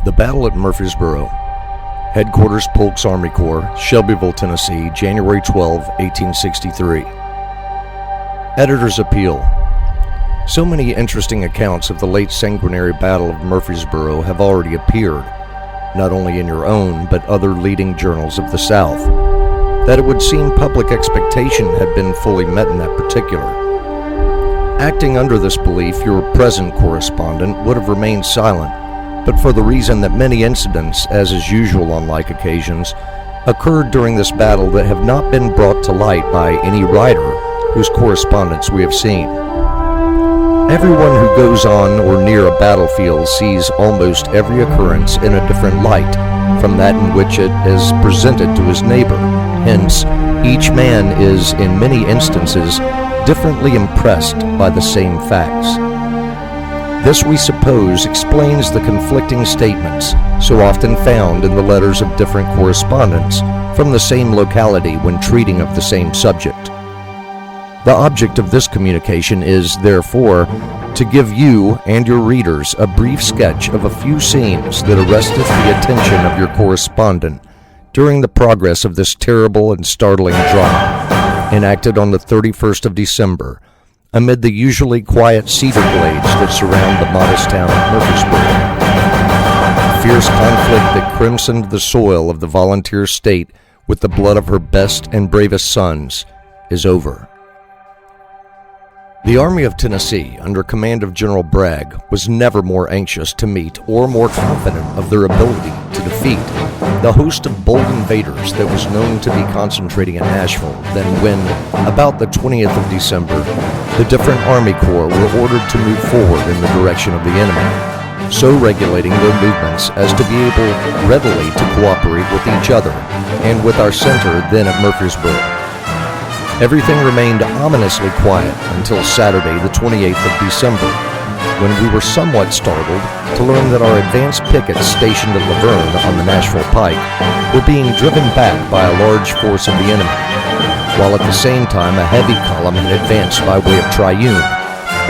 The Battle at Murfreesboro, Headquarters Polk's Army Corps, Shelbyville, Tennessee, January 12, 1863. Editor's Appeal. So many interesting accounts of the late sanguinary Battle of Murfreesboro have already appeared, not only in your own but other leading journals of the South, that it would seem public expectation had been fully met in that particular. Acting under this belief, your present correspondent would have remained silent, but for the reason that many incidents, as is usual on like occasions, occurred during this battle that have not been brought to light by any writer whose correspondence we have seen. Everyone who goes on or near a battlefield sees almost every occurrence in a different light from that in which it is presented to his neighbor. Hence, each man is, in many instances, differently impressed by the same facts. This, we suppose, explains the conflicting statements so often found in the letters of different correspondents from the same locality when treating of the same subject. The object of this communication is, therefore, to give you and your readers a brief sketch of a few scenes that arrested the attention of your correspondent during the progress of this terrible and startling drama, enacted on the 31st of December, amid the usually quiet cedar glades that surround the modest town of Murfreesboro. The fierce conflict that crimsoned the soil of the volunteer state with the blood of her best and bravest sons is over. The Army of Tennessee, under command of General Bragg, was never more anxious to meet or more confident of their ability to defeat the host of bold invaders that was known to be concentrating in Nashville than when, about the 20th of December, the different Army Corps were ordered to move forward in the direction of the enemy, so regulating their movements as to be able readily to cooperate with each other and with our center then at Murfreesboro. Everything remained ominously quiet until Saturday, the 28th of December, when we were somewhat startled to learn that our advanced pickets stationed at Laverne on the Nashville Pike were being driven back by a large force of the enemy, while at the same time a heavy column had advanced by way of Triune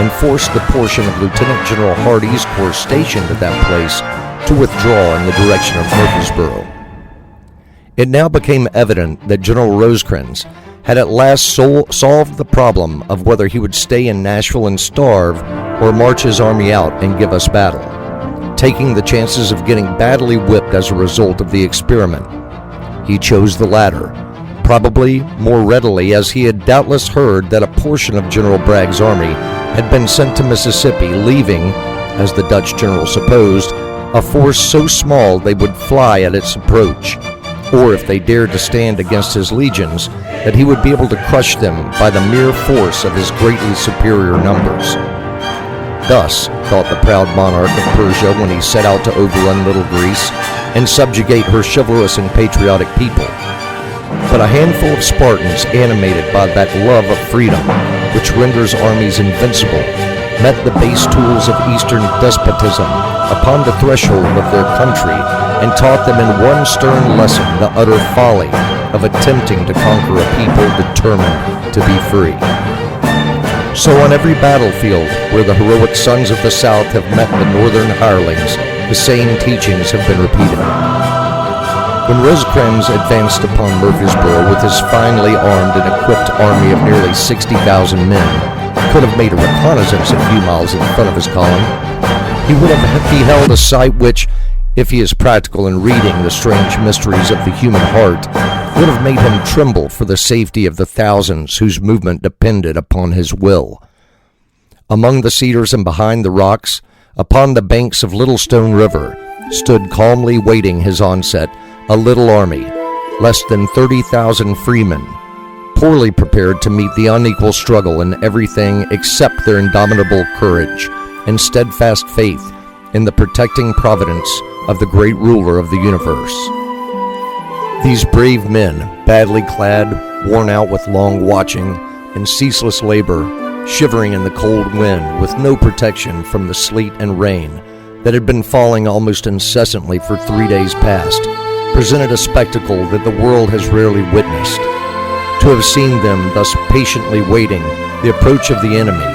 and forced the portion of Lieutenant General Hardee's corps stationed at that place to withdraw in the direction of Murfreesboro. It now became evident that General Rosecrans had at last solved the problem of whether he would stay in Nashville and starve or march his army out and give us battle, taking the chances of getting badly whipped as a result of the experiment. He chose the latter, probably more readily as he had doubtless heard that a portion of General Bragg's army had been sent to Mississippi, leaving, as the Dutch general supposed, a force so small they would fly at its approach, or if they dared to stand against his legions, that he would be able to crush them by the mere force of his greatly superior numbers. Thus, thought the proud monarch of Persia when he set out to overrun Little Greece and subjugate her chivalrous and patriotic people. But a handful of Spartans, animated by that love of freedom which renders armies invincible, met the base tools of Eastern despotism upon the threshold of their country and taught them in one stern lesson the utter folly of attempting to conquer a people determined to be free. So on every battlefield where the heroic sons of the South have met the northern hirelings, the same teachings have been repeated. When Rosecrans advanced upon Murfreesboro with his finely armed and equipped army of nearly 60,000 men, could have made a reconnaissance a few miles in front of his column, he would have beheld a sight which, if he is practical in reading the strange mysteries of the human heart, would have made him tremble for the safety of the thousands whose movement depended upon his will. Among the cedars and behind the rocks, upon the banks of Little Stone River, stood calmly waiting his onset a little army, less than 30,000 freemen, poorly prepared to meet the unequal struggle in everything except their indomitable courage and steadfast faith in the protecting providence of the great ruler of the universe. These brave men, badly clad, worn out with long watching and ceaseless labor, shivering in the cold wind with no protection from the sleet and rain that had been falling almost incessantly for 3 days past, presented a spectacle that the world has rarely witnessed. To have seen them thus patiently waiting the approach of the enemy,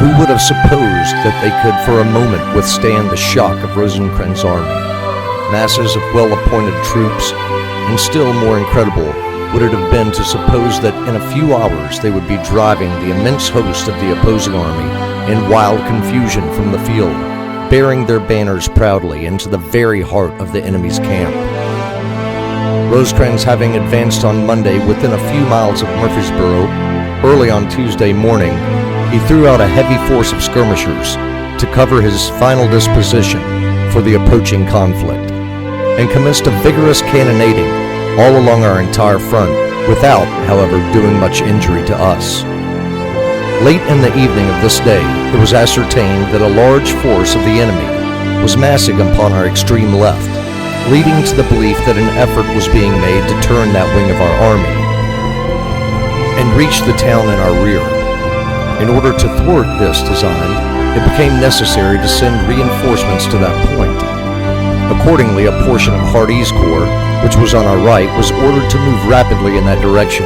Who would have supposed that they could for a moment withstand the shock of Rosecrans' army? Masses of well-appointed troops, and still more incredible would it have been to suppose that in a few hours they would be driving the immense host of the opposing army in wild confusion from the field, bearing their banners proudly into the very heart of the enemy's camp. Rosecrans, having advanced on Monday within a few miles of Murfreesboro, early on Tuesday morning, he threw out a heavy force of skirmishers to cover his final disposition for the approaching conflict, and commenced a vigorous cannonading all along our entire front, without, however, doing much injury to us. Late in the evening of this day, it was ascertained that a large force of the enemy was massing upon our extreme left, leading to the belief that an effort was being made to turn that wing of our army and reach the town in our rear. In order to thwart this design, it became necessary to send reinforcements to that point. Accordingly, a portion of Hardee's corps, which was on our right, was ordered to move rapidly in that direction.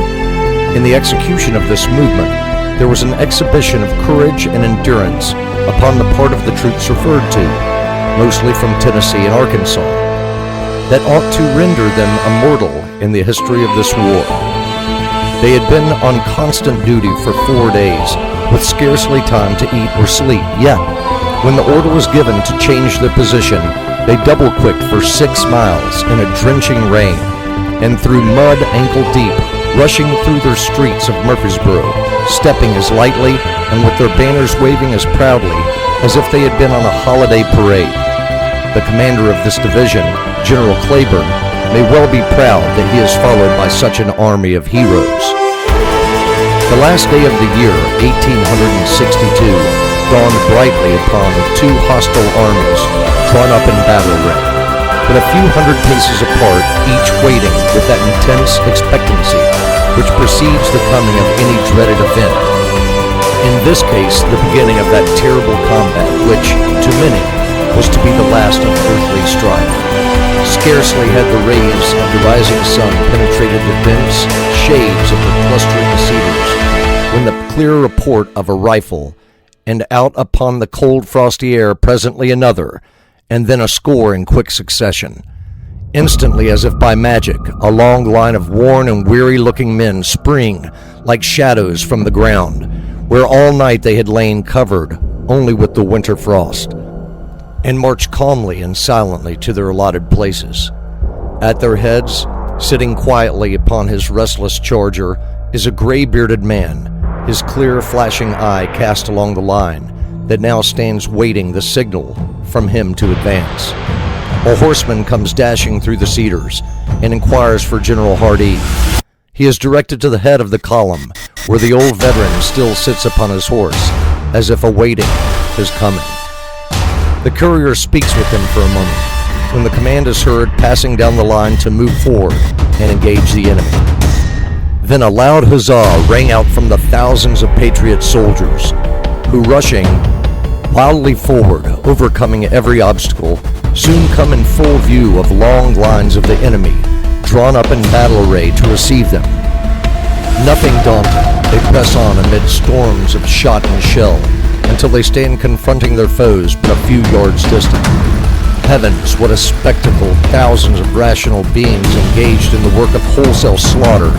In the execution of this movement, there was an exhibition of courage and endurance upon the part of the troops referred to, mostly from Tennessee and Arkansas, that ought to render them immortal in the history of this war. They had been on constant duty for 4 days, with scarcely time to eat or sleep, yet, when the order was given to change their position, they double-quicked for 6 miles in a drenching rain, and through mud ankle-deep, rushing through their streets of Murfreesboro, stepping as lightly and with their banners waving as proudly as if they had been on a holiday parade. The commander of this division, General Claiborne, may well be proud that he is followed by such an army of heroes. The last day of the year, 1862, dawned brightly upon 2 hostile armies drawn up in battle array, but a few hundred paces apart, each waiting with that intense expectancy which precedes the coming of any dreaded event. In this case, the beginning of that terrible combat which, to many, was to be the last of earthly strife. Scarcely had the rays of the rising sun penetrated the dense shades of the clustering cedars, when the clear report of a rifle, and out upon the cold frosty air presently another, and then a score in quick succession. Instantly, as if by magic, a long line of worn and weary-looking men spring like shadows from the ground, where all night they had lain covered only with the winter frost, and march calmly and silently to their allotted places. At their heads, sitting quietly upon his restless charger, is a gray-bearded man, his clear flashing eye cast along the line that now stands waiting the signal from him to advance. A horseman comes dashing through the cedars and inquires for General Hardee. He is directed to the head of the column, where the old veteran still sits upon his horse, as if awaiting his coming. The courier speaks with him for a moment, when the command is heard passing down the line to move forward and engage the enemy. Then a loud huzzah rang out from the thousands of patriot soldiers, who, rushing wildly forward, overcoming every obstacle, soon come in full view of long lines of the enemy, drawn up in battle array to receive them. Nothing daunted, they press on amid storms of shot and shell, until they stand confronting their foes but a few yards distant. Heavens, what a spectacle! Thousands of rational beings engaged in the work of wholesale slaughter,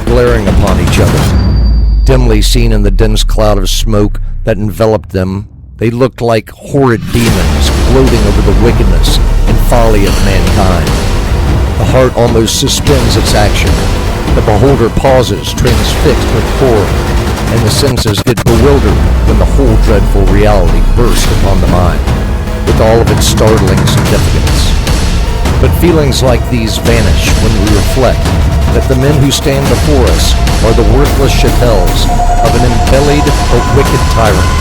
glaring upon each other. Dimly seen in the dense cloud of smoke that enveloped them, they looked like horrid demons gloating over the wickedness and folly of mankind. The heart almost suspends its action. The beholder pauses, transfixed with horror, and the senses get bewildered when the whole dreadful reality bursts upon the mind, with all of its startling significance. But feelings like these vanish when we reflect that the men who stand before us are the worthless chatels of an embellied but wicked tyrant,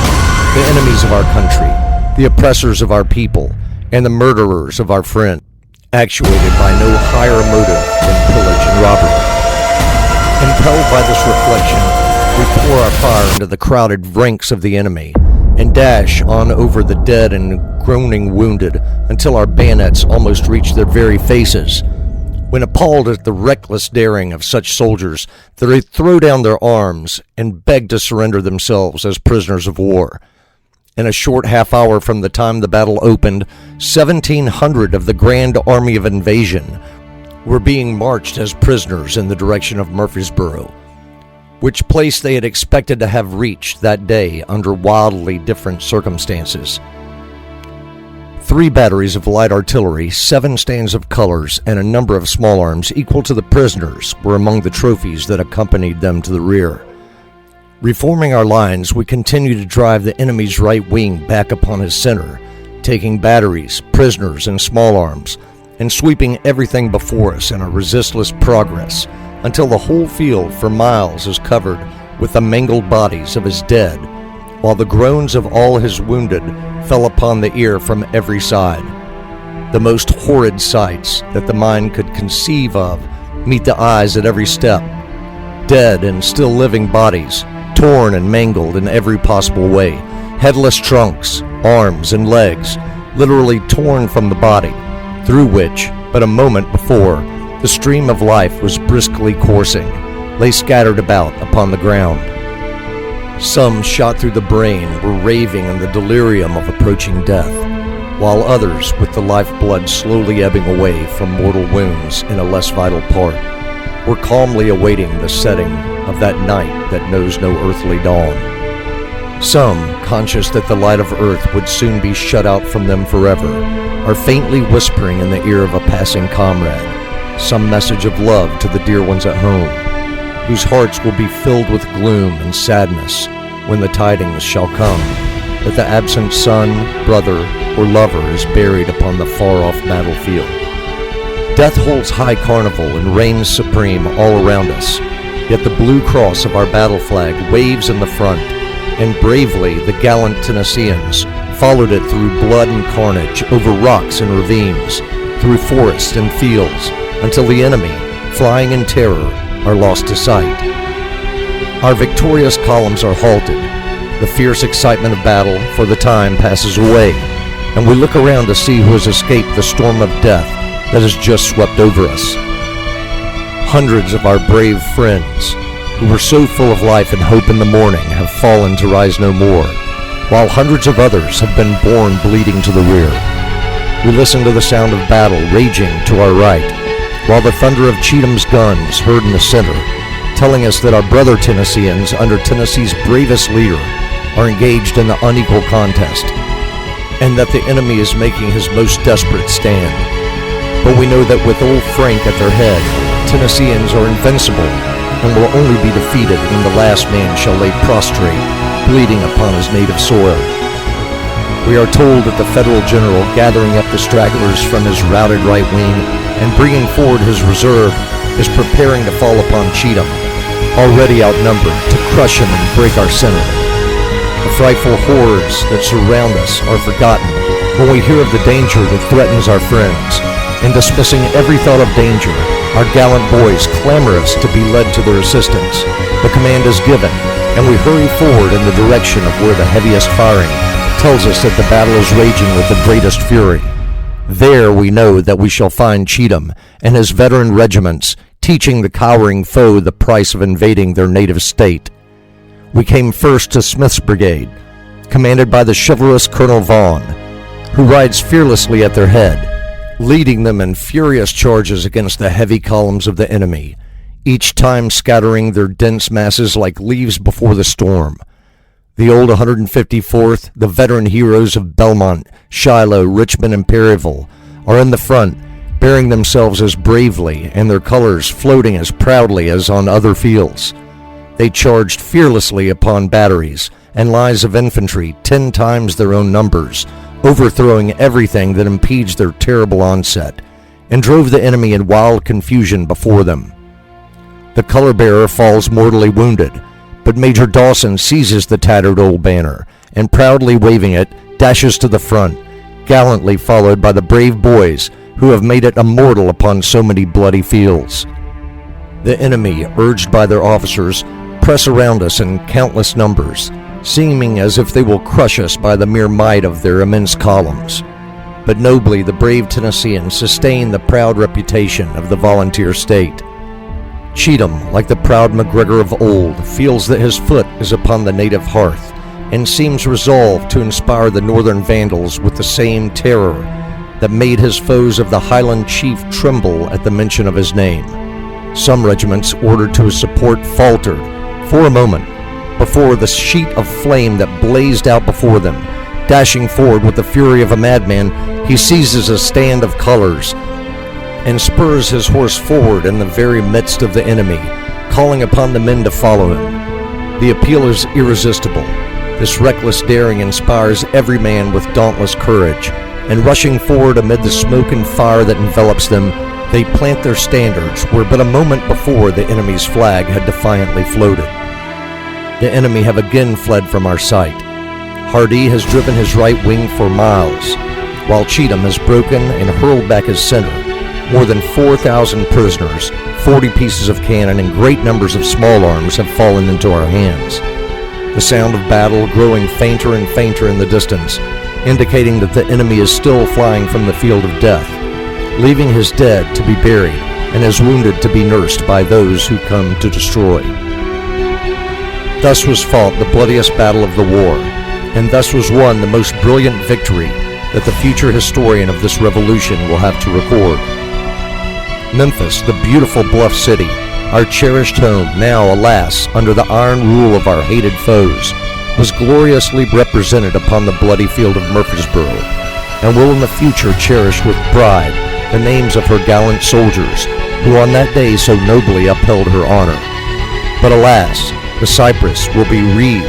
the enemies of our country, the oppressors of our people, and the murderers of our friends, actuated by no higher motive than pillage and robbery. Impelled by this reflection, we pour our fire into the crowded ranks of the enemy, and dash on over the dead and groaning wounded until our bayonets almost reach their very faces. When appalled at the reckless daring of such soldiers, they throw down their arms and beg to surrender themselves as prisoners of war. In a short half hour from the time the battle opened, 1,700 of the Grand Army of Invasion were being marched as prisoners in the direction of Murfreesboro, which place they had expected to have reached that day under wildly different circumstances. 3 batteries of light artillery, 7 stands of colors, and a number of small arms equal to the prisoners were among the trophies that accompanied them to the rear. Reforming our lines, we continued to drive the enemy's right wing back upon his center, taking batteries, prisoners, and small arms, and sweeping everything before us in a resistless progress until the whole field for miles is covered with the mangled bodies of his dead, while the groans of all his wounded fell upon the ear from every side. The most horrid sights that the mind could conceive of meet the eyes at every step. Dead and still living bodies, torn and mangled in every possible way, headless trunks, arms, and legs, literally torn from the body, through which, but a moment before, the stream of life was briskly coursing, lay scattered about upon the ground. Some, shot through the brain, were raving in the delirium of approaching death, while others, with the lifeblood slowly ebbing away from mortal wounds in a less vital part, were calmly awaiting the setting of that night that knows no earthly dawn. Some, conscious that the light of earth would soon be shut out from them forever, are faintly whispering in the ear of a passing comrade some message of love to the dear ones at home, whose hearts will be filled with gloom and sadness when the tidings shall come that the absent son, brother, or lover is buried upon the far-off battlefield. Death holds high carnival and reigns supreme all around us, yet the blue cross of our battle flag waves in the front, and bravely the gallant Tennesseans followed it through blood and carnage, over rocks and ravines, through forests and fields, until the enemy, flying in terror, are lost to sight. Our victorious columns are halted. The fierce excitement of battle for the time passes away, and we look around to see who has escaped the storm of death that has just swept over us. Hundreds of our brave friends, who were so full of life and hope in the morning, have fallen to rise no more, while hundreds of others have been borne bleeding to the rear. We listen to the sound of battle raging to our right, while the thunder of Cheatham's guns heard in the center, telling us that our brother Tennesseans, under Tennessee's bravest leader, are engaged in the unequal contest, and that the enemy is making his most desperate stand. But we know that with old Frank at their head, Tennesseans are invincible and will only be defeated when the last man shall lay prostrate, bleeding upon his native soil. We are told that the federal general, gathering up the stragglers from his routed right wing and bringing forward his reserve, is preparing to fall upon Cheatham, already outnumbered, to crush him and break our center. The frightful horrors that surround us are forgotten when we hear of the danger that threatens our friends, and dismissing every thought of danger, our gallant boys clamor us to be led to their assistance. The command is given, and we hurry forward in the direction of where the heaviest firing tells us that the battle is raging with the greatest fury. There we know that we shall find Cheatham and his veteran regiments teaching the cowering foe the price of invading their native state. We came first to Smith's brigade, commanded by the chivalrous Colonel Vaughn, who rides fearlessly at their head, leading them in furious charges against the heavy columns of the enemy, each time scattering their dense masses like leaves before the storm. The old 154th, the veteran heroes of Belmont, Shiloh, Richmond, and Perryville, are in the front, bearing themselves as bravely and their colors floating as proudly as on other fields. They charged fearlessly upon batteries and lines of infantry 10 times their own numbers, overthrowing everything that impedes their terrible onset, and drove the enemy in wild confusion before them. The color-bearer falls mortally wounded, but Major Dawson seizes the tattered old banner and, proudly waving it, dashes to the front, gallantly followed by the brave boys who have made it immortal upon so many bloody fields. The enemy, urged by their officers, press around us in countless numbers, seeming as if they will crush us by the mere might of their immense columns. But nobly the brave Tennesseans sustain the proud reputation of the volunteer state. Cheatham, like the proud MacGregor of old, feels that his foot is upon the native hearth, and seems resolved to inspire the northern Vandals with the same terror that made his foes of the Highland chief tremble at the mention of his name. Some regiments ordered to his support faltered for a moment before the sheet of flame that blazed out before them. Dashing forward with the fury of a madman, he seizes a stand of colors and spurs his horse forward in the very midst of the enemy, calling upon the men to follow him. The appeal is irresistible. This reckless daring inspires every man with dauntless courage, and rushing forward amid the smoke and fire that envelops them, they plant their standards where but a moment before the enemy's flag had defiantly floated. The enemy have again fled from our sight. Hardee has driven his right wing for miles, while Cheatham has broken and hurled back his center. More than 4,000 prisoners, 40 pieces of cannon, and great numbers of small arms have fallen into our hands. The sound of battle growing fainter and fainter in the distance, indicating that the enemy is still flying from the field of death, leaving his dead to be buried and his wounded to be nursed by those who come to destroy. Thus was fought the bloodiest battle of the war, and thus was won the most brilliant victory that the future historian of this revolution will have to record. Memphis, the beautiful bluff city, our cherished home, now, alas, under the iron rule of our hated foes, was gloriously represented upon the bloody field of Murfreesboro, and will in the future cherish with pride the names of her gallant soldiers, who on that day so nobly upheld her honor. But alas, the cypress will be wreathed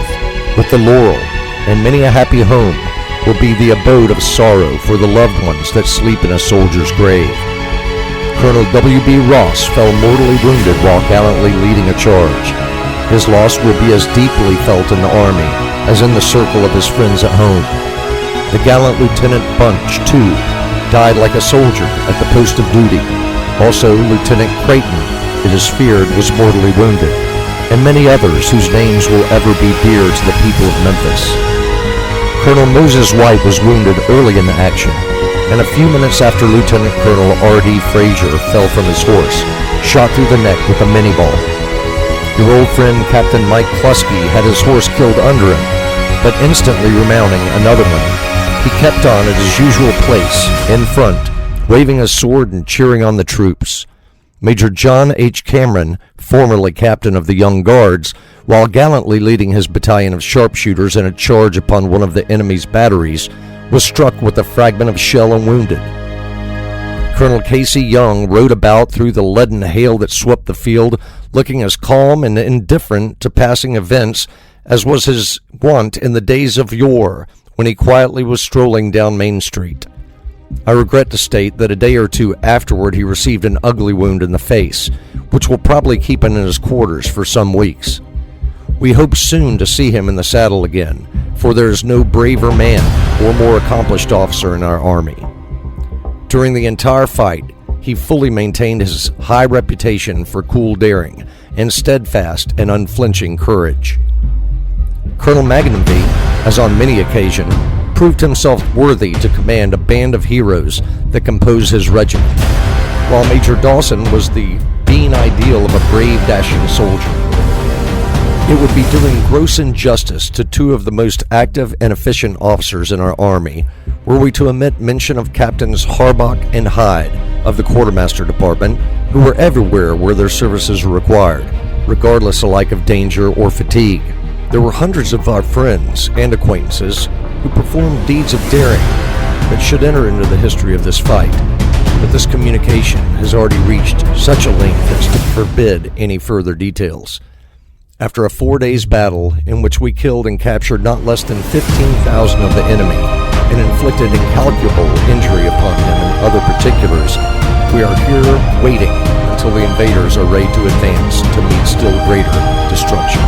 with the laurel, and many a happy home will be the abode of sorrow for the loved ones that sleep in a soldier's grave. Colonel W.B. Ross fell mortally wounded while gallantly leading a charge. His loss will be as deeply felt in the Army as in the circle of his friends at home. The gallant Lieutenant Bunch, too, died like a soldier at the post of duty. Also, Lieutenant Creighton, it is feared, was mortally wounded, and many others whose names will ever be dear to the people of Memphis. Colonel Moses White was wounded early in the action, and a few minutes after Lieutenant Colonel R.D. Frazier fell from his horse, shot through the neck with a minie-ball. Your old friend Captain Mike Klusky had his horse killed under him, but instantly remounting another one, he kept on at his usual place, in front, waving his sword and cheering on the troops. Major John H. Cameron, formerly captain of the Young Guards, while gallantly leading his battalion of sharpshooters in a charge upon one of the enemy's batteries, was struck with a fragment of shell and wounded. Colonel Casey Young rode about through the leaden hail that swept the field, looking as calm and indifferent to passing events as was his wont in the days of yore, when he quietly was strolling down Main Street. I regret to state that a day or two afterward he received an ugly wound in the face, which will probably keep him in his quarters for some weeks. We hope soon to see him in the saddle again, for there is no braver man or more accomplished officer in our army. During the entire fight, he fully maintained his high reputation for cool daring and steadfast and unflinching courage. Colonel Magnanby, as on many occasions, proved himself worthy to command a band of heroes that composed his regiment, while Major Dawson was the being ideal of a brave, dashing soldier. It would be doing gross injustice to two of the most active and efficient officers in our army were we to omit mention of Captains Harbach and Hyde of the Quartermaster Department, who were everywhere where their services were required, regardless alike of danger or fatigue. There were hundreds of our friends and acquaintances who performed deeds of daring that should enter into the history of this fight, but this communication has already reached such a length as to forbid any further details. After a 4 days battle in which we killed and captured not less than 15,000 of the enemy and inflicted incalculable injury upon him and other particulars, we are here waiting until the invaders are ready to advance to meet still greater destruction.